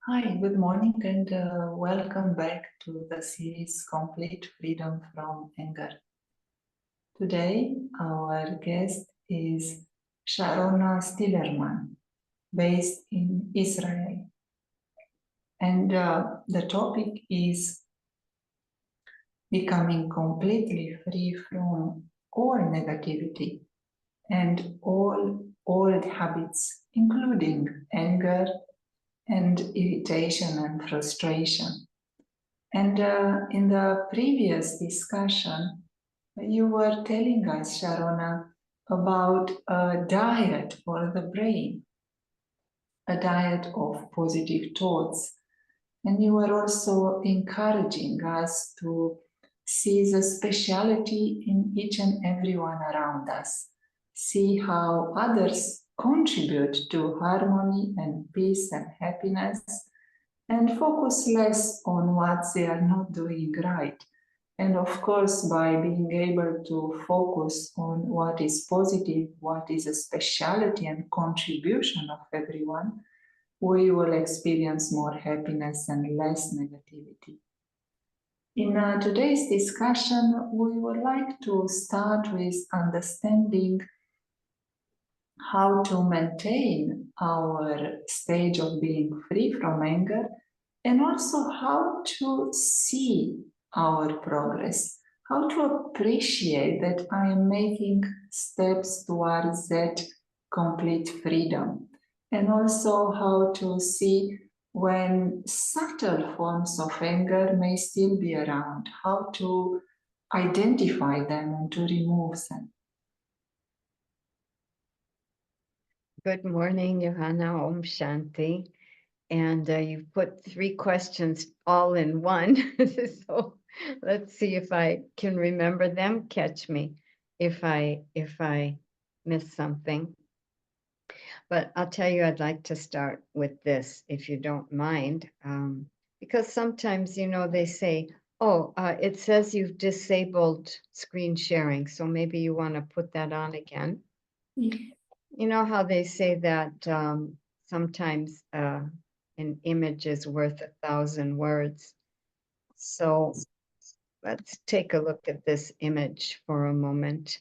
Hi, good morning, and welcome back to the series Complete Freedom from Anger. Today, our guest is Sharona Stillerman, based in Israel. And the topic is becoming completely free from all negativity and all old habits, including anger and irritation and frustration. And in the previous discussion, you were telling us, Sharona, about a diet for the brain, a diet of positive thoughts. And you were also encouraging us to see the speciality in each and everyone around us, see how others contribute to harmony and peace and happiness, and focus less on what they are not doing right. And of course, by being able to focus on what is positive, what is a speciality and contribution of everyone, we will experience more happiness and less negativity. In today's discussion, we would like to start with understanding how to maintain our stage of being free from anger, and also how to see our progress, how to appreciate that I am making steps towards that complete freedom, and also how to see when subtle forms of anger may still be around, how to identify them and to remove them. Good morning, Johanna. Om Shanti. And you've put 3 questions all in one. So let's see if I can remember them. Catch me if I miss something. But I'll tell you, I'd like to start with this, if you don't mind, because sometimes, they say, oh, it says you've disabled screen sharing. So maybe you want to put that on again. You know how they say that sometimes an image is worth 1,000 words. So let's take a look at this image for a moment.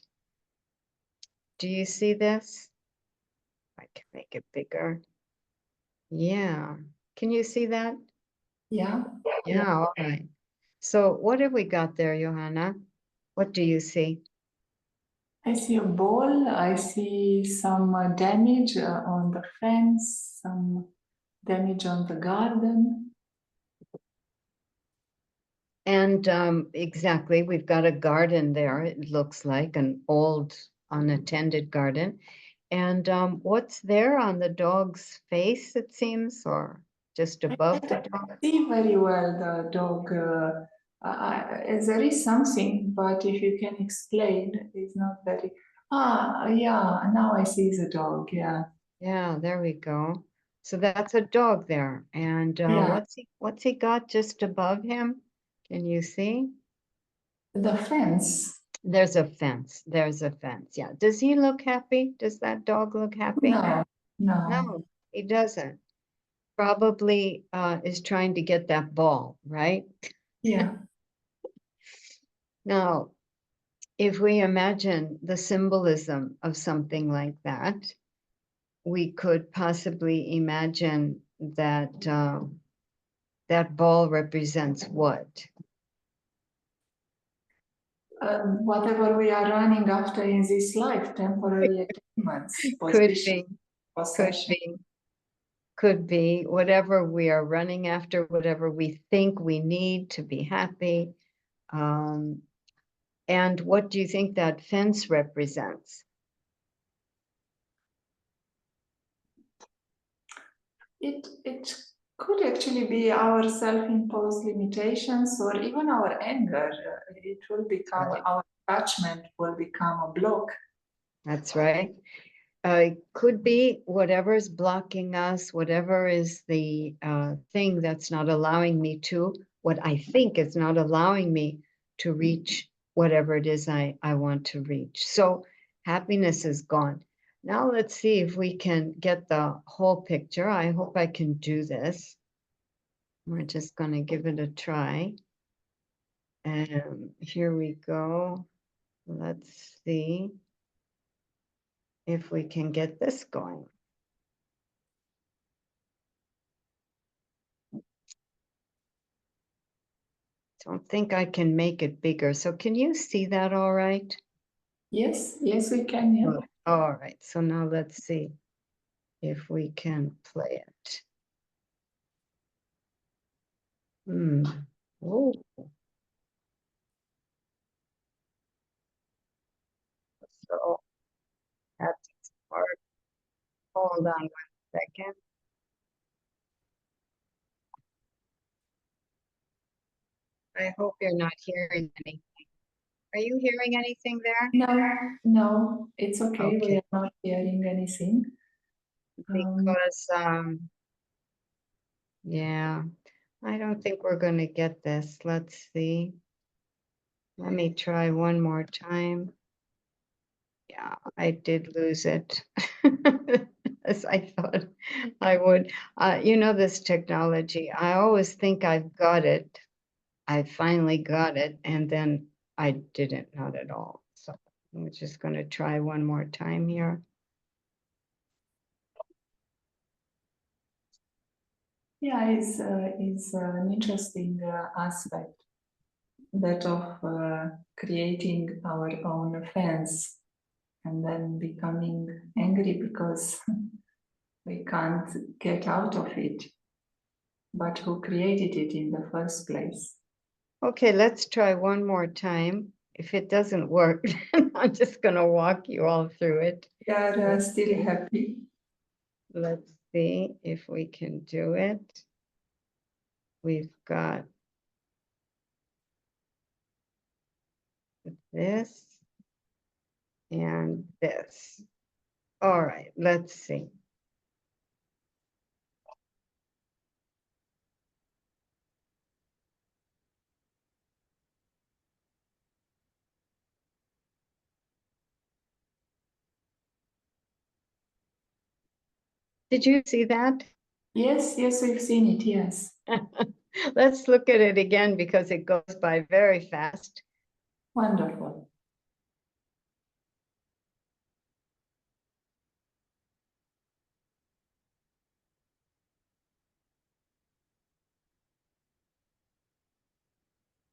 Do you see this? I can make it bigger. Yeah. Can you see that? Yeah. Yeah, all right. So what have we got there, Johanna? What do you see? I see a ball. I see some damage on the fence, some damage on the garden. And exactly, we've got a garden there. It looks like an old unattended garden. And what's there on the dog's face, it seems, or just above the dog? I see very well the dog. There is something, but if you can explain, it's not very. Yeah, now I see the dog. Yeah. Yeah, there we go. So that's a dog there. And Yeah. what's he got just above him? Can you see? The fence. There's a fence. There's a fence. Yeah. Does he look happy? Does that dog look happy? No, no. No, he doesn't. Probably is trying to get that ball, right? Yeah. Now, if we imagine the symbolism of something like that, we could possibly imagine that that ball represents what? Whatever we are running after in this life, temporary achievements, Could position, be, could possession. be, could be whatever we are running after, whatever we think we need to be happy. And what do you think that fence represents? It could actually be our self-imposed limitations or even our anger. It will become Right. our attachment will become a block. That's right. Could be whatever's blocking us, whatever is the thing that's not allowing me to, what I think is not allowing me to reach whatever it is I want to reach. So happiness is gone. Now let's see if we can get the whole picture. I hope I can do this. We're just going to give it a try. And here we go. Let's see if we can get this going. Don't think I can make it bigger. So can you see that all right? Yes, yes, we can. Yeah. Good. All right. So now let's see if we can play it. Oh. So that's hard. Hold on 1 second. I hope you're not hearing anything. Are you hearing anything there? No, no, it's okay. We Okay. are not hearing anything. Because, yeah, I don't think we're going to get this. Let's see. Let me try one more time. Yeah, I did lose it. As I thought I would. You know, this technology, I always think I've got it. I finally got it, and then I didn't, not at all. So I'm just going to try one more time here. Yeah, it's an interesting aspect, that of creating our own fans and then becoming angry because we can't get out of it. But who created it in the first place? Okay, let's try one more time. If it doesn't work, I'm just going to walk you all through it. We are still happy. Let's see if we can do it. We've got this and this. All right, let's see. Did you see that? Yes, yes, we've seen it, yes. Let's look at it again because it goes by very fast. Wonderful.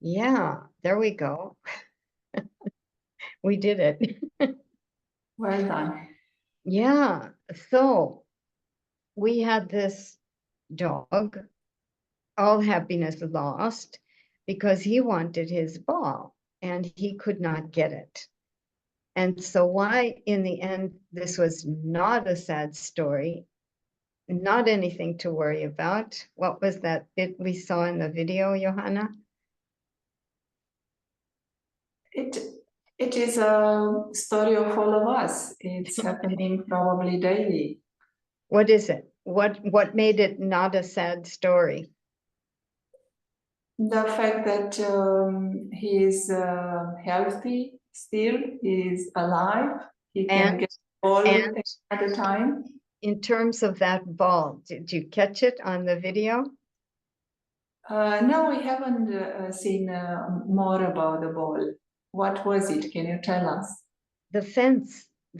Yeah, there we go. We did it. Well done. Yeah, so we had this dog, all happiness lost, because he wanted his ball and he could not get it. And so why, in the end, this was not a sad story, not anything to worry about. What was that bit we saw in the video, Johanna? It it is a story of all of us. It's happening probably daily. What is it? What made it not a sad story? The fact that he is healthy still, he is alive, he can And get all and at a time. in terms of that ball, did you catch it on the video? No, we haven't seen more about the ball. What was it? Can you tell us? The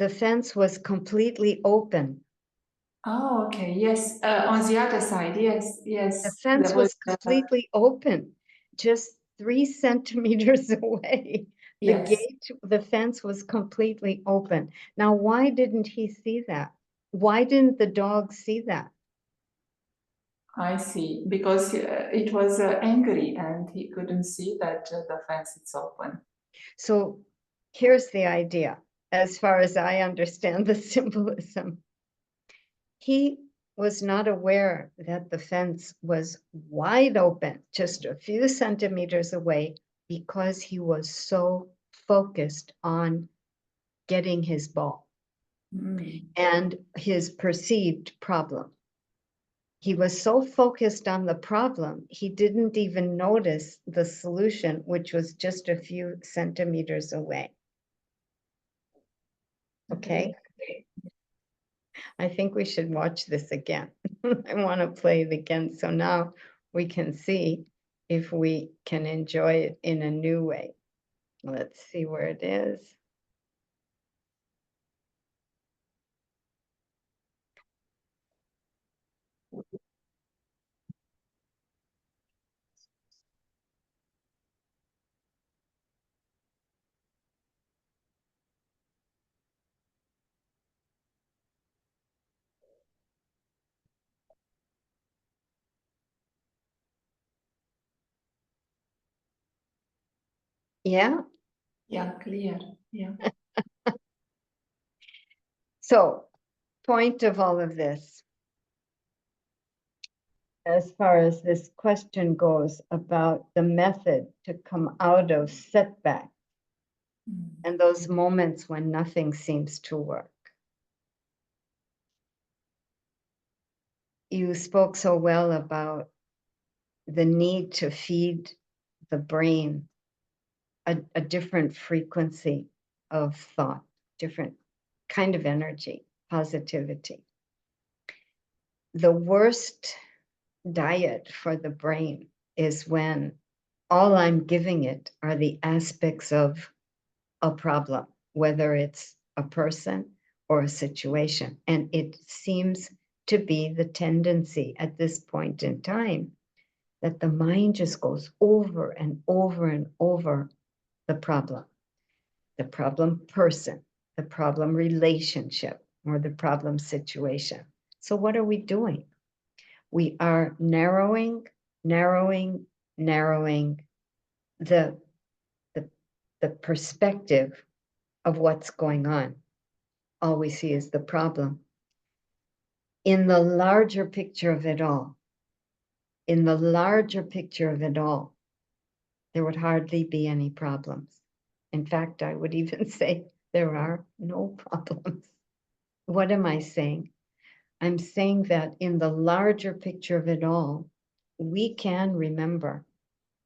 fence was completely open. Oh, okay. Yes, on the other side. Yes, The yes. fence There was. was completely open, just 3 centimeters away. The Yes, gate, the fence was completely open. Now, why didn't he see that? Why didn't the dog see that? I see. Because it was angry and he couldn't see that the fence is open. So here's the idea, as far as I understand the symbolism. He was not aware that the fence was wide open, just a few centimeters away, because he was so focused on getting his ball and his perceived problem. He was so focused on the problem, he didn't even notice the solution, which was just a few centimeters away. Okay? I think we should watch this again. I want to play it again. So now we can see if we can enjoy it in a new way. Let's see where it is. Yeah. Yeah, clear. Yeah. So, point of all of this, as far as this question goes about the method to come out of setback and those moments when nothing seems to work. You spoke so well about the need to feed the brain a different frequency of thought, different kind of energy, positivity. The worst diet for the brain is when all I'm giving it are the aspects of a problem, whether it's a person or a situation. And it seems to be the tendency at this point in time that the mind just goes over and over and over the problem person, the problem relationship, or the problem situation. So what are we doing? We are narrowing the perspective of what's going on. All we see is the problem. In the larger picture of it all, there would hardly be any problems. In fact, I would even say there are no problems. What am I saying? I'm saying that in the larger picture of it all, we can remember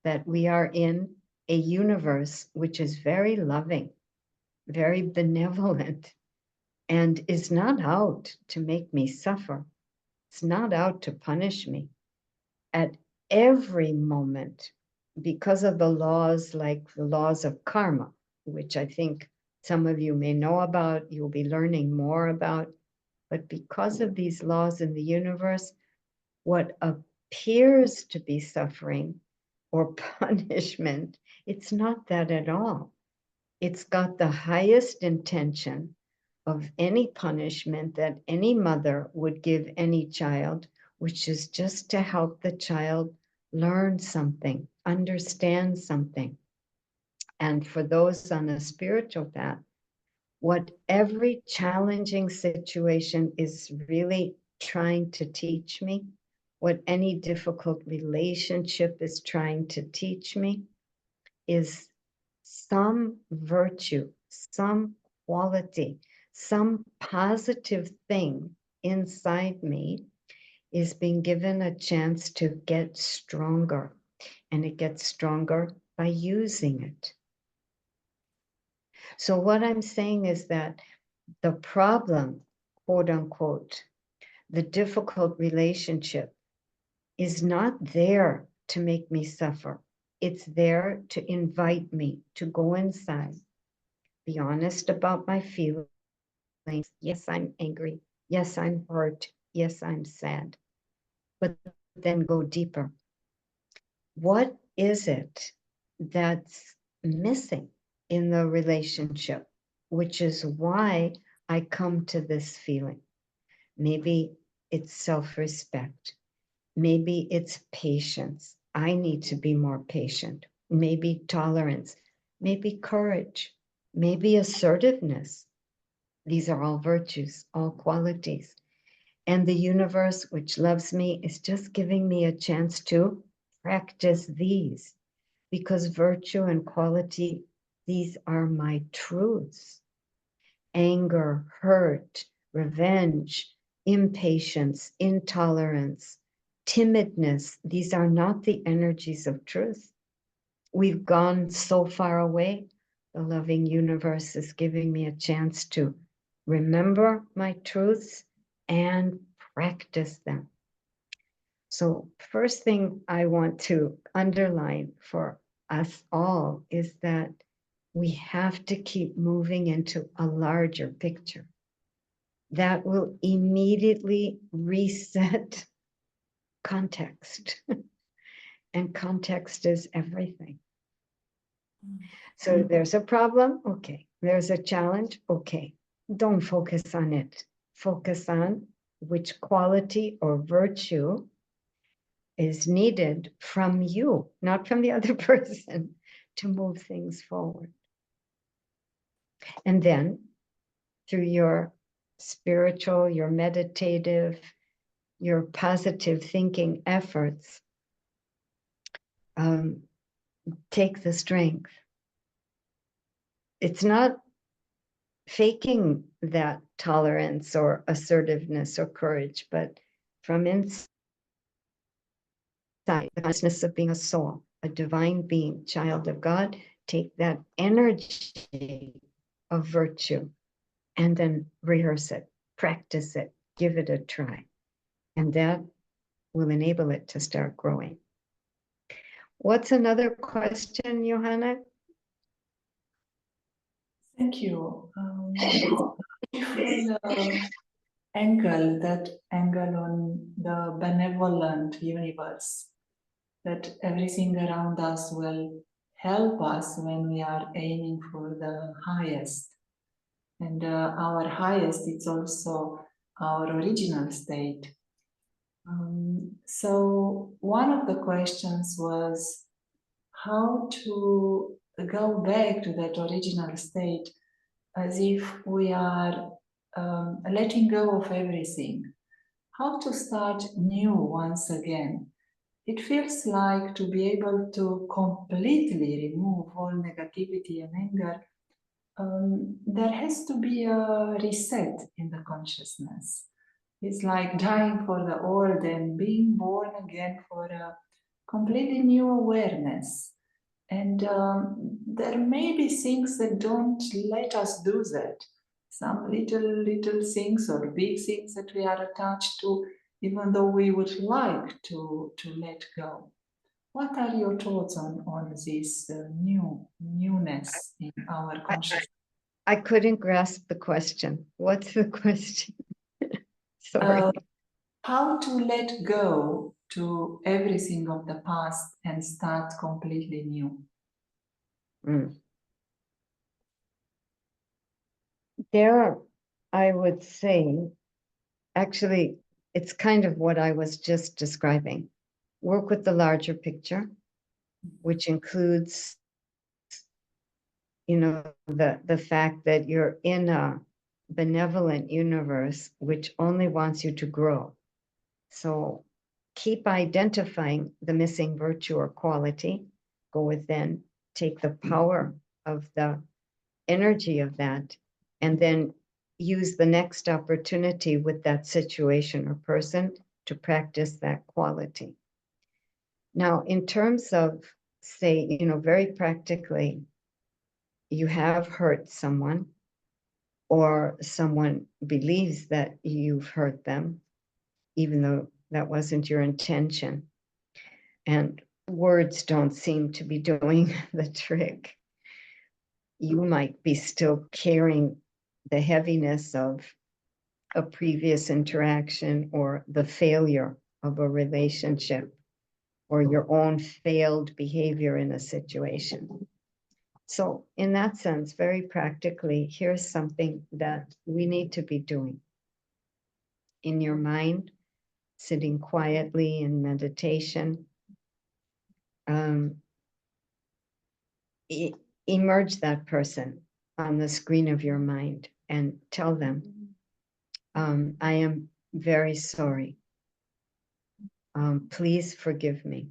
that we are in a universe which is very loving, very benevolent, and is not out to make me suffer. It's not out to punish me. At every moment, because of the laws like the laws of karma, which I think some of you may know about, you'll be learning more about, but because of these laws in the universe, what appears to be suffering or punishment, it's not that at all. It's got the highest intention of any punishment that any mother would give any child, which is just to help the child learn something, understand something. And for those on a spiritual path, what every challenging situation is really trying to teach me, what any difficult relationship is trying to teach me, is some virtue, some quality, some positive thing inside me is being given a chance to get stronger. And it gets stronger by using it. So what I'm saying is that the problem, quote unquote, the difficult relationship is not there to make me suffer. It's there to invite me to go inside, be honest about my feelings. Yes, I'm angry. Yes, I'm hurt. Yes, I'm sad. But then go deeper. What is it that's missing in the relationship? Which is why I come to this feeling. Maybe it's self-respect. Maybe it's patience. I need to be more patient. Maybe tolerance. Maybe courage. Maybe assertiveness. These are all virtues, all qualities. And the universe, which loves me, is just giving me a chance to practice these, because virtue and quality, these are my truths. Anger, hurt, revenge, impatience, intolerance, timidness, these are not the energies of truth. We've gone so far away. The loving universe is giving me a chance to remember my truths and practice them. So first thing I want to underline for us all is that we have to keep moving into a larger picture that will immediately reset context. And context is everything. So there's a problem, okay. There's a challenge, okay. Don't focus on it. Focus on which quality or virtue is needed from you, not from the other person, to move things forward. And then through your spiritual, your meditative, your positive thinking efforts, take the strength. It's not faking that tolerance or assertiveness or courage, but from inside, the consciousness of being a soul, a divine being, child of God, take that energy of virtue and then rehearse it, practice it, give it a try. And that will enable it to start growing. What's another question, Johanna? Thank you. Beautiful angle, that angle on the benevolent universe, that everything around us will help us when we are aiming for the highest. And our highest, it's also our original state. So one of the questions was how to go back to that original state as if we are letting go of everything. How to start new once again. It feels like to be able to completely remove all negativity and anger, there has to be a reset in the consciousness. It's like dying for the old and being born again for a completely new awareness. And there may be things that don't let us do that. Some little things or big things that we are attached to, even though we would like to let go. What are your thoughts on this newness in our consciousness? I couldn't grasp the question. What's the question? Sorry. How to let go to everything of the past and start completely new. There, I would say, actually, it's kind of what I was just describing. Work with the larger picture, which includes, the fact that you're in a benevolent universe which only wants you to grow. So keep identifying the missing virtue or quality, go within, take the power of the energy of that, and then use the next opportunity with that situation or person to practice that quality. Now, in terms of, say, very practically, you have hurt someone, or someone believes that you've hurt them, even though that wasn't your intention. And words don't seem to be doing the trick. You might be still carrying the heaviness of a previous interaction or the failure of a relationship or your own failed behavior in a situation. So in that sense, very practically, here's something that we need to be doing. In your mind, sitting quietly in meditation, emerge that person on the screen of your mind and tell them, I am very sorry. Please forgive me.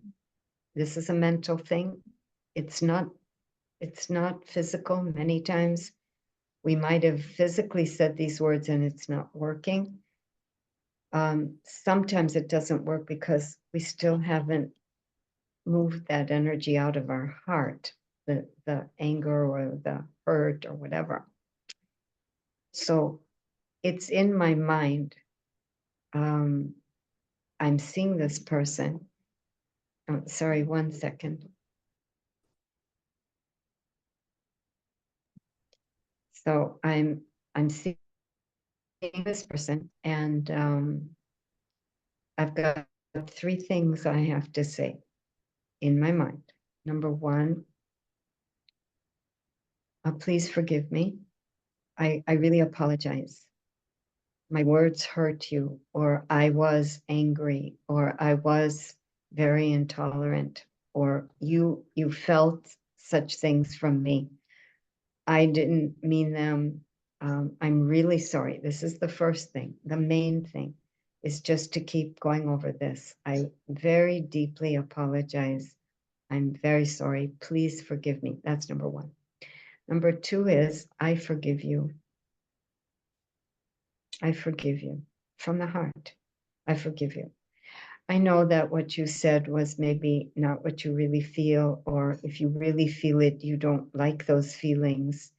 This is a mental thing. It's not physical. Many times we might have physically said these words and it's not working. Sometimes it doesn't work because we still haven't moved that energy out of our heart, the anger or the hurt or whatever. So it's in my mind. I'm seeing this person. Oh, sorry, 1 second. So I'm seeing this person, and I've got 3 things I have to say in my mind. Number 1, please forgive me. I really apologize. My words hurt you, or I was angry, or I was very intolerant, or you felt such things from me. I didn't mean them. I'm really sorry. This is the first thing. The main thing is just to keep going over this. I very deeply apologize. I'm very sorry. Please forgive me. That's number 1. Number 2 is I forgive you. I forgive you from the heart. I forgive you. I know that what you said was maybe not what you really feel, or if you really feel it, you don't like those feelings.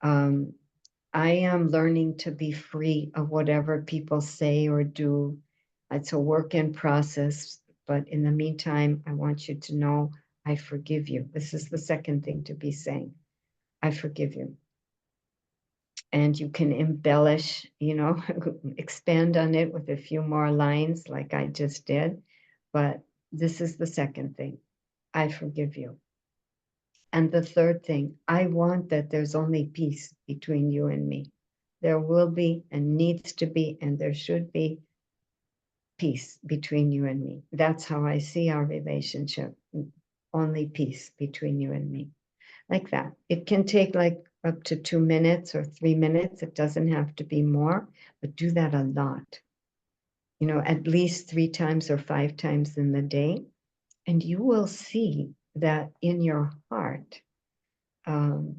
I am learning to be free of whatever people say or do. It's a work in process, but in the meantime, I want you to know I forgive you. This is the second thing to be saying. I forgive you. And you can embellish, expand on it with a few more lines like I just did. But this is the second thing. I forgive you. And the third thing, I want that there's only peace between you and me. There will be and needs to be, and there should be peace between you and me. That's how I see our relationship. Only peace between you and me. Like that. It can take like up to 2 minutes or 3 minutes. It doesn't have to be more, but do that a lot. At least 3 times or 5 times in the day. And you will see that in your heart will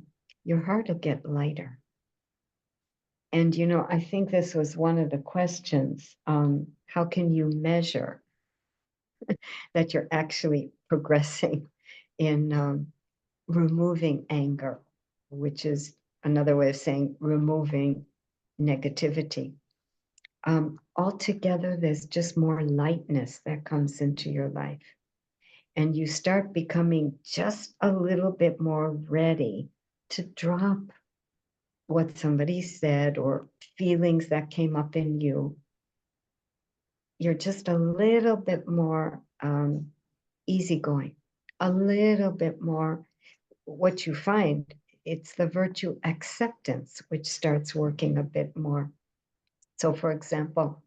get lighter. And, I think this was one of the questions. How can you measure that you're actually progressing in removing anger, which is another way of saying removing negativity? Altogether, there's just more lightness that comes into your life. And you start becoming just a little bit more ready to drop what somebody said or feelings that came up in you. You're just a little bit more easygoing, a little bit more. What you find, it's the virtue acceptance, which starts working a bit more. So for example,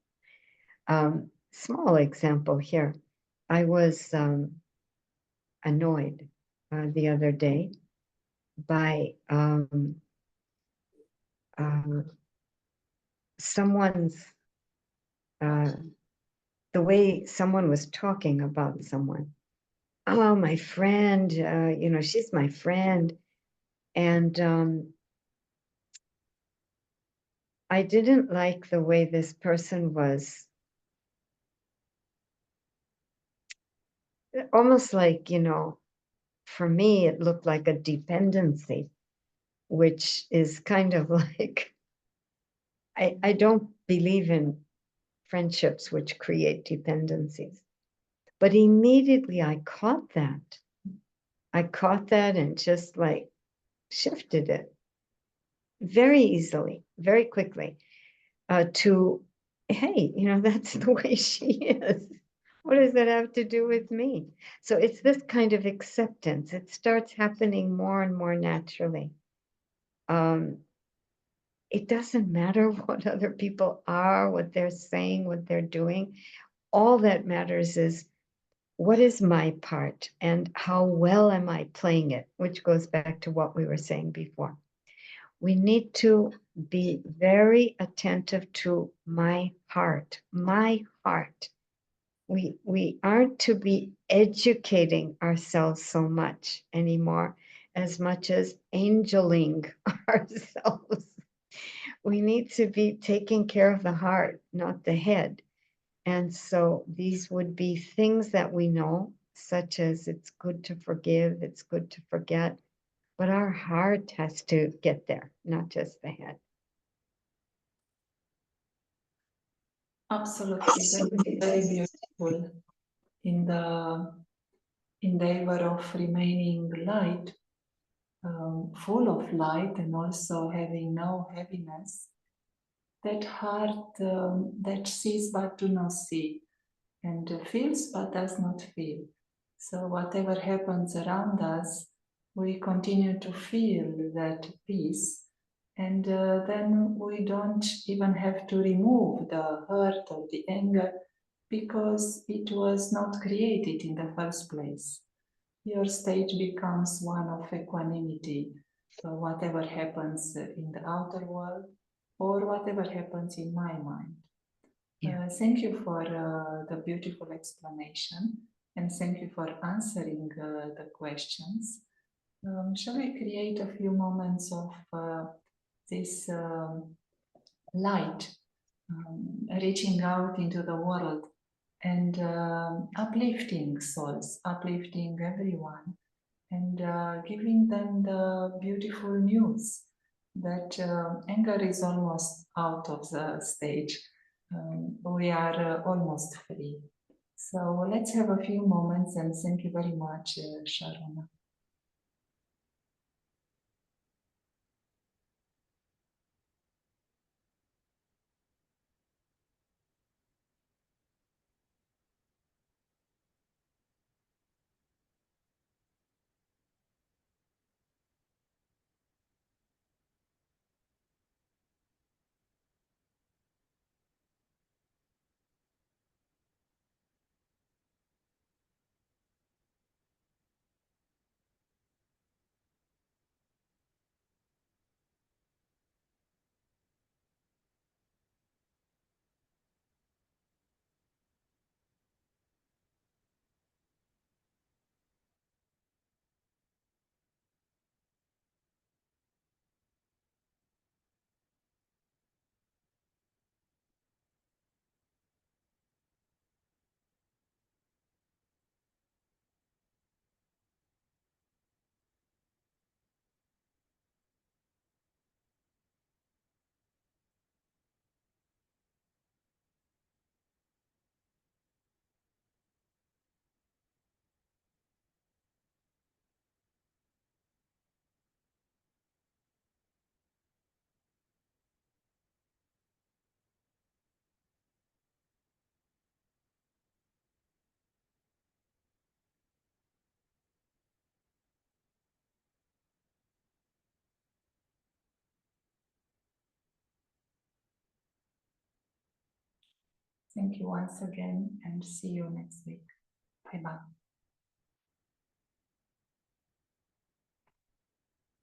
small example here, I was annoyed the other day by someone's the way someone was talking about someone. Oh, my friend, she's my friend. And I didn't like the way this person was almost like, for me, it looked like a dependency, which is kind of like, I don't believe in friendships which create dependencies. But immediately I caught that. And just like shifted it very easily, very quickly to, hey, that's the way she is. What does that have to do with me? So it's this kind of acceptance. It starts happening more and more naturally. It doesn't matter what other people are, what they're saying, what they're doing. All that matters is what is my part and how well am I playing it, which goes back to what we were saying before. We need to be very attentive to my heart, my heart. We aren't to be educating ourselves so much anymore, as much as angeling ourselves. We need to be taking care of the heart, not the head. And so these would be things that we know, such as it's good to forgive, it's good to forget, but our heart has to get there, not just the head. Absolutely. That's very beautiful. beautiful in the endeavor of remaining light, full of light, and also having no heaviness. That heart that sees but do not see, and feels but does not feel. So whatever happens around us, we continue to feel that peace, and then we don't even have to remove the hurt or the anger, because it was not created in the first place. Your state becomes one of equanimity. So whatever happens in the outer world, or whatever happens in my mind. Thank you for the beautiful explanation, and thank you for answering the questions. Shall we create a few moments of this light reaching out into the world and uplifting souls, uplifting everyone, and giving them the beautiful news that anger is almost out of the stage. We are almost free. So let's have a few moments, and thank you very much, Sharona. Thank you once again, and see you next week. Bye bye.